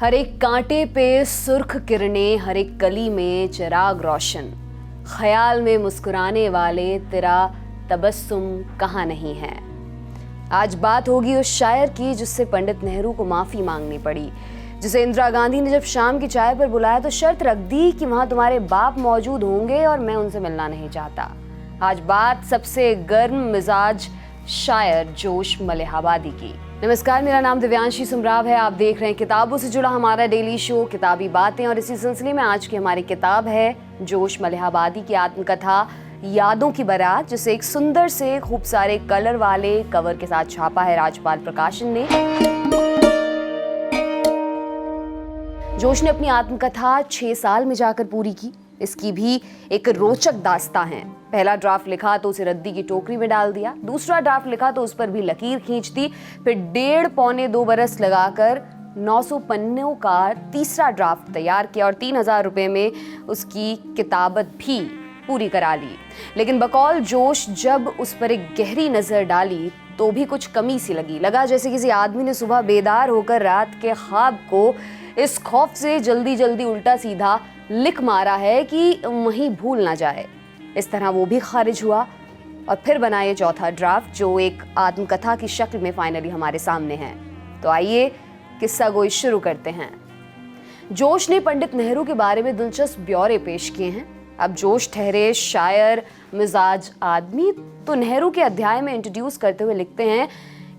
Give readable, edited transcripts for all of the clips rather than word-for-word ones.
हर एक कांटे पे सुर्ख किरणें, हर एक कली में चिराग रोशन, ख्याल में मुस्कुराने वाले तेरा तबस्सुम कहाँ नहीं है। आज बात होगी उस शायर की जिससे पंडित नेहरू को माफ़ी मांगनी पड़ी, जिसे इंदिरा गांधी ने जब शाम की चाय पर बुलाया तो शर्त रख दी कि वहाँ तुम्हारे बाप मौजूद होंगे और मैं उनसे मिलना नहीं चाहता। आज बात सबसे गर्म मिजाज शायर जोश मलिहाबादी की। नमस्कार, मेरा नाम दिव्यांशी सुमराव है। आप देख रहे हैं किताबों से जुड़ा हमारा डेली शो किताबी बातें, और इसी सिलसिले में आज की हमारी किताब है जोश मलिहाबादी की आत्मकथा यादों की बारात, जिसे एक सुंदर से खूब सारे कलर वाले कवर के साथ छापा है राजपाल प्रकाशन ने। जोश ने अपनी आत्मकथा 6 साल में जाकर पूरी की। इसकी भी एक रोचक दास्तां है। पहला ड्राफ्ट लिखा तो उसे रद्दी की टोकरी में डाल दिया, दूसरा ड्राफ्ट लिखा तो उस पर भी लकीर खींच दी, फिर 1.5-2 बरस लगाकर 900 पन्नों का तीसरा ड्राफ्ट तैयार किया और 3000 रुपए में उसकी किताबत भी पूरी करा ली। लेकिन बकौल जोश जब उस पर एक गहरी नजर डाली तो भी कुछ कमी सी लगा जैसे किसी आदमी ने सुबह बेदार होकर रात के ख्वाब को इस खौफ से जल्दी जल्दी उल्टा सीधा लिख मारा है कि वहीं भूल ना जाए। इस तरह वो भी खारिज हुआ और फिर बना ये चौथा ड्राफ्ट जो एक आत्मकथा की शक्ल में फाइनली हमारे सामने है। तो आइए किस्सा गोई शुरू करते हैं। जोश ने पंडित नेहरू के बारे में दिलचस्प ब्यौरे पेश किए हैं। अब जोश ठहरे शायर मिजाज आदमी तो नेहरू के अध्याय में इंट्रोड्यूस करते हुए लिखते हैं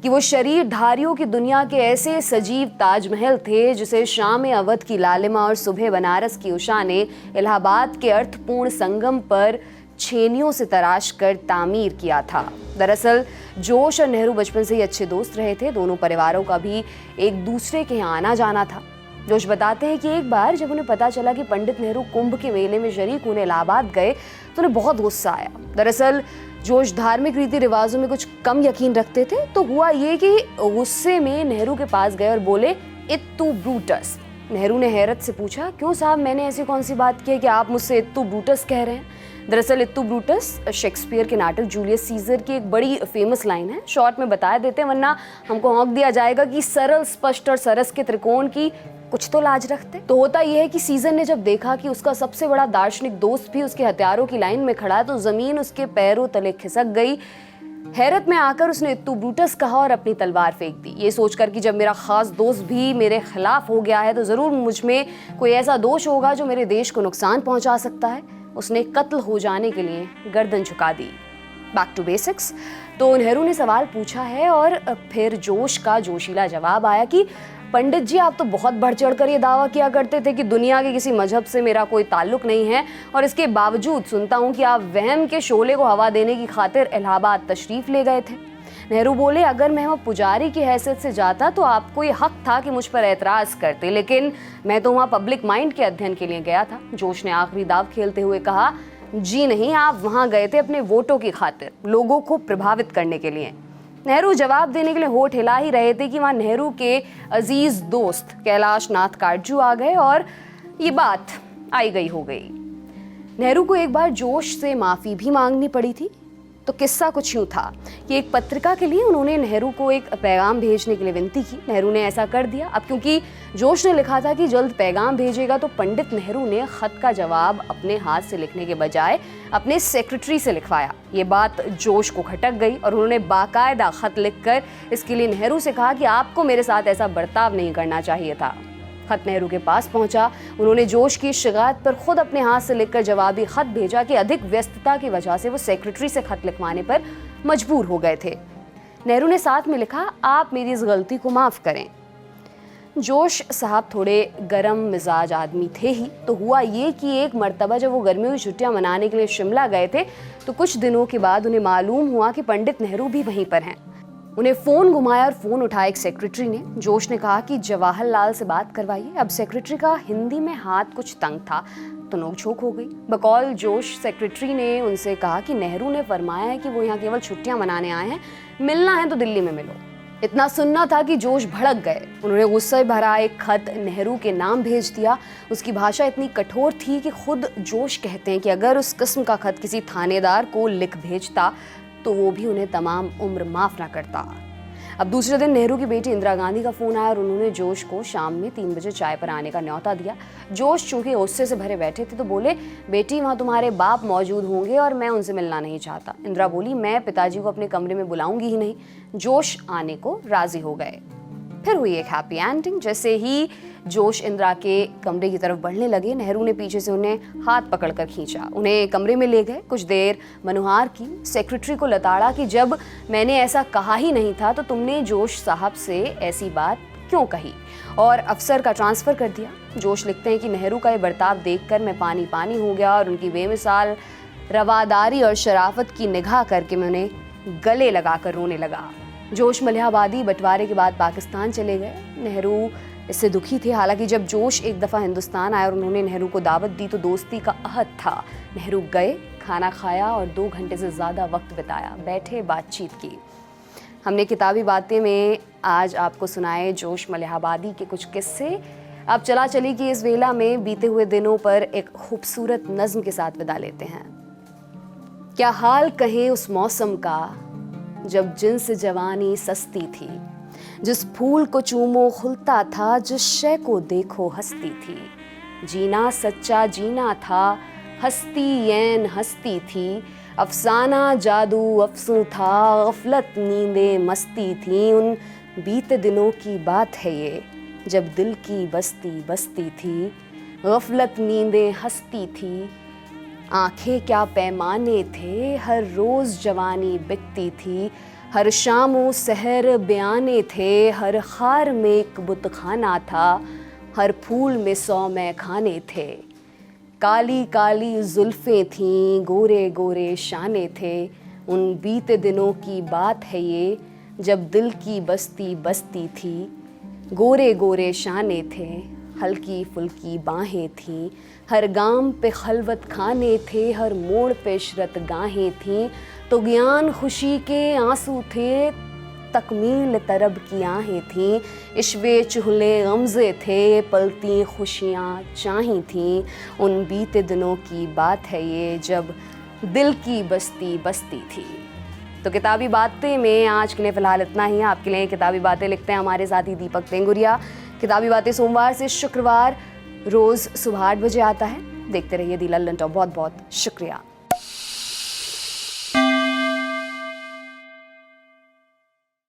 कि वो शरीरधारियों की दुनिया के ऐसे सजीव ताजमहल थे जिसे शाम अवध की लालिमा और सुबह बनारस की उषा ने इलाहाबाद के अर्थपूर्ण संगम पर छेनियों से तराश कर तामीर किया था। दरअसल जोश और नेहरू बचपन से ही अच्छे दोस्त रहे थे। दोनों परिवारों का भी एक दूसरे के यहाँ आना जाना था। जोश बताते हैं कि एक बार जब उन्हें पता चला कि पंडित नेहरू कुंभ के मेले में शरीक होने इलाहाबाद गए तो उन्हें बहुत गुस्सा आया। दरअसल जोश धार्मिक रीति रिवाजों में कुछ कम यकीन रखते थे, तो हुआ ये कि गुस्से में नेहरू के पास गए और बोले, इत्तू ब्रूटस। नेहरू ने हैरत से पूछा, क्यों साहब, मैंने ऐसी कौन सी बात की है कि आप मुझसे इत्तू ब्रूटस कह रहे हैं। दरअसल इत्तू ब्रूटस शेक्सपियर के नाटक जूलियस सीजर की एक बड़ी फेमस लाइन है। शॉर्ट में बता देते हैं वरना हमको हौंक दिया जाएगा कि सरल, स्पष्ट और सरस के त्रिकोण की कुछ तो लाज रखते। तो होता यह है कि सीजर ने जब देखा कि उसका सबसे बड़ा दार्शनिक दोस्त भी उसके हथियारों की लाइन में खड़ा है तो जमीन उसके पैरों तले खिसक गई। हैरत में आकर उसने इत्तू ब्रूटस कहा और अपनी तलवार फेंक दी, ये सोचकर कि जब मेरा खास दोस्त भी मेरे खिलाफ हो गया है तो जरूर मुझ में कोई ऐसा दोष होगा जो मेरे देश को नुकसान पहुंचा सकता है। उसने कत्ल हो जाने के लिए गर्दन झुका दी। Back to basics. तो नेहरू ने सवाल पूछा है और फिर जोश का जोशीला जवाब आया कि पंडित जी, आप तो बहुत बढ़ चढ़ कर ये दावा किया करते थे कि दुनिया के किसी मजहब से मेरा कोई ताल्लुक नहीं है, और इसके बावजूद सुनता हूँ कि आप वहम के शोले को हवा देने की खातिर इलाहाबाद तशरीफ ले गए थे। नेहरू बोले, अगर मैं वहाँ पुजारी की हैसियत से जाता तो आपको ये हक था कि मुझ पर एतराज़ करते, लेकिन मैं तो वहाँ पब्लिक माइंड के अध्ययन के लिए गया था। जोश ने आखिरी दाव खेलते हुए कहा, जी नहीं, आप वहाँ गए थे अपने वोटों की खातिर, लोगों को प्रभावित करने के लिए। नेहरू जवाब देने के लिए होठ हिला ही रहे थे कि वहाँ नेहरू के अजीज दोस्त कैलाश नाथ काटजू आ गए और ये बात आई गई हो गई। नेहरू को एक बार जोश से माफ़ी भी मांगनी पड़ी थी। तो किस्सा कुछ यूँ था कि एक पत्रिका के लिए उन्होंने नेहरू को एक पैगाम भेजने के लिए विनती की। नेहरू ने ऐसा कर दिया। अब क्योंकि जोश ने लिखा था कि जल्द पैगाम भेजेगा तो पंडित नेहरू ने खत का जवाब अपने हाथ से लिखने के बजाय अपने सेक्रेटरी से लिखवाया। ये बात जोश को खटक गई और उन्होंने बाकायदा खत लिखकर इसके लिए नेहरू से कहा कि आपको मेरे साथ ऐसा बर्ताव नहीं करना चाहिए था। खत नेहरू के पास पहुंचा। उन्होंने जोश की शिकायत पर खुद अपने हाथ से लिखकर जवाबी खत भेजा कि अधिक व्यस्तता की वजह से वो सेक्रेटरी से खत लिखवाने पर मजबूर हो गए थे। नेहरू ने साथ में लिखा, आप मेरी इस गलती को माफ़ करें। जोश साहब थोड़े गरम मिजाज आदमी थे ही, तो हुआ ये कि एक मर्तबा जब वो गर्मियों की छुट्टियां मनाने के लिए शिमला गए थे तो कुछ दिनों के बाद उन्हें मालूम हुआ कि पंडित नेहरू भी वहीं पर हैं। उन्हें फ़ोन घुमाया और फ़ोन उठाया एक सेक्रेटरी ने। जोश ने कहा कि जवाहरलाल से बात करवाइए। अब सेक्रेटरी का हिंदी में हाथ कुछ तंग था तो नोकझोंक हो गई। बकौल जोश सेक्रेटरी ने उनसे कहा कि नेहरू ने फरमाया है कि वो यहाँ केवल छुट्टियाँ मनाने आए हैं, मिलना है तो दिल्ली में मिलो। इतना सुनना था कि जोश भड़क गए। उन्होंने गुस्से भरा एक खत नेहरू के नाम भेज दिया। उसकी भाषा इतनी कठोर थी कि खुद जोश कहते हैं कि अगर उस किस्म का खत किसी थानेदार को लिख भेजता तो वो भी उन्हें तमाम उम्र माफ़ ना करता। अब दूसरे दिन नेहरू की बेटी इंदिरा गांधी का फ़ोन आया और उन्होंने जोश को शाम में 3 बजे चाय पर आने का न्योता दिया। जोश चूंकि गुस्से से भरे बैठे थे तो बोले, बेटी वहाँ तुम्हारे बाप मौजूद होंगे और मैं उनसे मिलना नहीं चाहता। इंदिरा बोली, मैं पिताजी को अपने कमरे में बुलाऊंगी ही नहीं। जोश आने को राजी हो गए। फिर हुई एक हैप्पी एंडिंग। जैसे ही जोश इंदिरा के कमरे की तरफ बढ़ने लगे, नेहरू ने पीछे से उन्हें हाथ पकड़कर खींचा, उन्हें कमरे में ले गए। कुछ देर मनोहार की, सेक्रेटरी को लताड़ा कि जब मैंने ऐसा कहा ही नहीं था तो तुमने जोश साहब से ऐसी बात क्यों कही, और अफसर का ट्रांसफ़र कर दिया। जोश लिखते हैं कि नेहरू का ये बर्ताव देखकर मैं पानी पानी हो गया और उनकी बेमिसाल रवादारी और शराफत की निगाह करके मैं उन्हें गले लगाकर रोने लगा। जोश मलिहाबादी बंटवारे के बाद पाकिस्तान चले गए। नेहरू इससे दुखी थे। हालांकि जब जोश एक दफ़ा हिंदुस्तान आए और उन्होंने नेहरू को दावत दी तो दोस्ती का अहद था। नेहरू गए, खाना खाया और 2 घंटे से ज़्यादा वक्त बिताया, बैठे बातचीत की। हमने किताबी बातें में आज आपको सुनाए जोश मलिहाबादी के कुछ किस्से। अब चला चली की इस वेला में बीते हुए दिनों पर एक खूबसूरत नज़्म के साथ विदा लेते हैं। क्या हाल कहें उस मौसम का जब जिन्स जवानी सस्ती थी, जिस फूल को चूमो खुलता था, जिस शय को देखो हंसती थी। जीना सच्चा जीना था, हस्ती यैन हस्ती थी, अफसाना जादू अफसू था, गफलत नींदे मस्ती थी। उन बीते दिनों की बात है ये जब दिल की बस्ती बस्ती थी, गफलत नींदे हंसती थी। आंखें क्या पैमाने थे, हर रोज़ जवानी बिकती थी, हर शामों सहर बयाने थे, हर खार में एक बुतखाना था, हर फूल में 100 मैखाने थे। काली काली जुल्फ़ें थीं, गोरे गोरे शाने थे। उन बीते दिनों की बात है ये जब दिल की बस्ती बस्ती थी, गोरे गोरे शाने थे, हल्की फुल्की बाहें थीं, हर गाम पे खलवत खाने थे, हर मोड़ पे इशरत गाहें थीं। तो ज्ञान खुशी के आंसू थे, तकमील तरब की आहें थीं, इश्वे चुहले गमज़े थे, पलती खुशियाँ चाही थीं। उन बीते दिनों की बात है ये जब दिल की बस्ती बस्ती थी। तो किताबी बातें में आज के लिए फ़िलहाल इतना ही। आपके लिए किताबी बातें लिखते हैं हमारे साथी दीपक टेंगुरिया। किताबी बातें सोमवार से शुक्रवार रोज़ सुबह 8 बजे आता है। देखते रहिए दी लल्लन टॉप। बहुत बहुत शुक्रिया।